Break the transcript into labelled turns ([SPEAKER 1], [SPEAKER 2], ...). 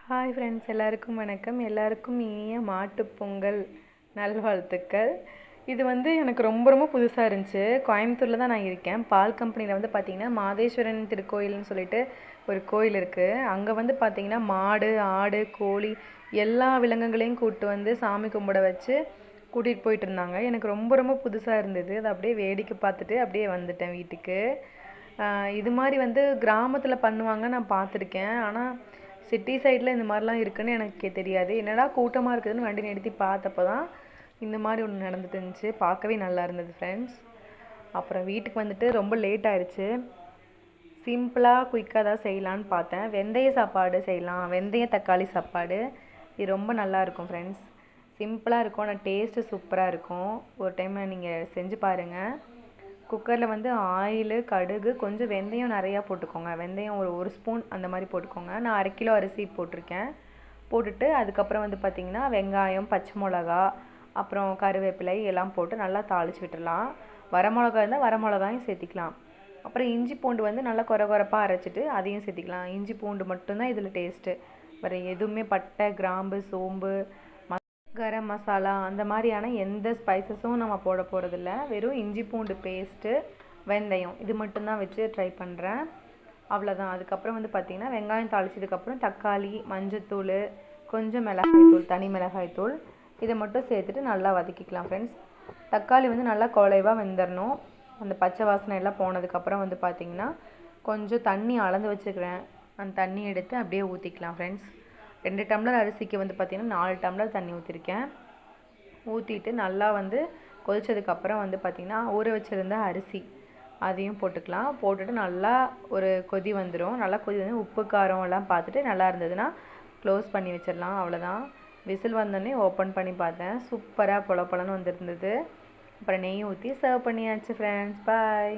[SPEAKER 1] Hi friends, எல்லாருக்கும் வணக்கம். எல்லாருக்கும் இனிய மாட்டுப்பொங்கல் நல்வாழ்த்துக்கள். இது எனக்கு ரொம்ப ரொம்ப புதுசாக இருந்துச்சு. கோயம்புத்தூரில் தான் நான் இருக்கேன். பால் கம்பெனியில் பார்த்திங்கன்னா மாதேஸ்வரன் திருக்கோயில்னு சொல்லிட்டு ஒரு கோயில் இருக்குது. அங்கே பார்த்திங்கன்னா மாடு, ஆடு, கோழி எல்லா விலங்குகளையும் கூப்பிட்டு சாமி கும்பிட வச்சு கூட்டிகிட்டு போயிட்டு இருந்தாங்க. எனக்கு ரொம்ப ரொம்ப புதுசாக இருந்தது. அதை அப்படியே வேடிக்கை பார்த்துட்டு அப்படியே வந்துட்டேன் வீட்டுக்கு. இது மாதிரி கிராமத்தில் பண்ணுவாங்க, நான் பார்த்துருக்கேன். ஆனால் சிட்டி சைடில் இந்த மாதிரிலாம் இருக்குதுன்னு எனக்கு தெரியாது. என்னடா கூட்டமாக இருக்குதுன்னு வண்டி நிறுத்தி பார்த்தப்போ தான் இந்த மாதிரி ஒன்று நடந்துட்டு இருந்துச்சு. பார்க்கவே நல்லா இருந்தது ஃப்ரெண்ட்ஸ். அப்புறம் வீட்டுக்கு ரொம்ப லேட் ஆயிடுச்சு. சிம்பிளாக குயிக்காக தான் செய்யலான்னு பார்த்தேன். வெந்தய சாப்பாடு செய்யலாம், வெந்தய தக்காளி சாப்பாடு. இது ரொம்ப நல்லாயிருக்கும் ஃப்ரெண்ட்ஸ். சிம்பிளாக இருக்கும், ஆனால் டேஸ்ட்டு சூப்பராக இருக்கும். ஒரு டைம் நீங்கள் செஞ்சு பாருங்கள். குக்கரில் ஆயிலு, கடுகு, கொஞ்சம் வெந்தயம் நிறையா போட்டுக்கோங்க. வெந்தயம் ஒரு ஸ்பூன் அந்த மாதிரி போட்டுக்கோங்க. நான் 1/2 கிலோ அரிசி போட்டிருக்கேன். போட்டுட்டு அதுக்கப்புறம் பார்த்திங்கன்னா வெங்காயம், பச்சை மிளகா, அப்புறம் கருவேப்பிலை எல்லாம் போட்டு நல்லா தாளித்து விட்டுடலாம். வரமிளகா இருந்தால் வரமிளகாயும் சேர்த்திக்கலாம். அப்புறம் இஞ்சி பூண்டு நல்லா குறப்பாக அரைச்சிட்டு அதையும் சேர்த்திக்கலாம். இஞ்சி பூண்டு மட்டும்தான் இதில் டேஸ்ட்டு. வேறு எதுவுமே பட்டை, கிராம்பு, சோம்பு, கரம் மசாலா அந்த மாதிரியான எந்த ஸ்பைசஸும் நம்ம போட போகிறதில்ல. வெறும் இஞ்சி பூண்டு பேஸ்ட்டு, வெந்தயம் இது மட்டும்தான் வச்சு ட்ரை பண்ணுறேன். அவ்வளோதான். அதுக்கப்புறம் பார்த்திங்கன்னா வெங்காயம் தாளிச்சதுக்கப்புறம் தக்காளி, மஞ்சத்தூள், கொஞ்சம் மிளகாய்த்தூள், தனி மிளகாய்த்தூள் இதை மட்டும் சேர்த்துட்டு நல்லா வதக்கிக்கலாம் ஃப்ரெண்ட்ஸ். தக்காளி நல்லா குழைவாக வெந்துடணும். அந்த பச்சை வாசனை எல்லாம் போனதுக்கப்புறம் பார்த்திங்கன்னா கொஞ்சம் தண்ணி அளந்து வச்சுக்கிறேன். அந்த தண்ணி எடுத்து அப்படியே ஊற்றிக்கலாம் ஃப்ரெண்ட்ஸ். 2 டம்ளர் அரிசிக்கு பார்த்திங்கன்னா 4 டம்ளர் தண்ணி ஊற்றிருக்கேன். ஊற்றிட்டு நல்லா கொதிச்சதுக்கப்புறம் பார்த்திங்கன்னா ஊற வச்சுருந்த அரிசி அதையும் போட்டுக்கலாம். போட்டுட்டு நல்லா ஒரு கொதி வந்துடும். நல்லா கொதி உப்பு காரம் எல்லாம் பார்த்துட்டு நல்லா இருந்ததுன்னா க்ளோஸ் பண்ணி வச்சிடலாம். அவ்வளோதான். விசில் வந்தோடனே ஓப்பன் பண்ணி பார்த்தேன். சூப்பராக பொல பொலன்னு வந்துருந்தது. அப்புறம் நெய் ஊற்றி சர்வ் பண்ணியாச்சு ஃப்ரெண்ட்ஸ். பாய்.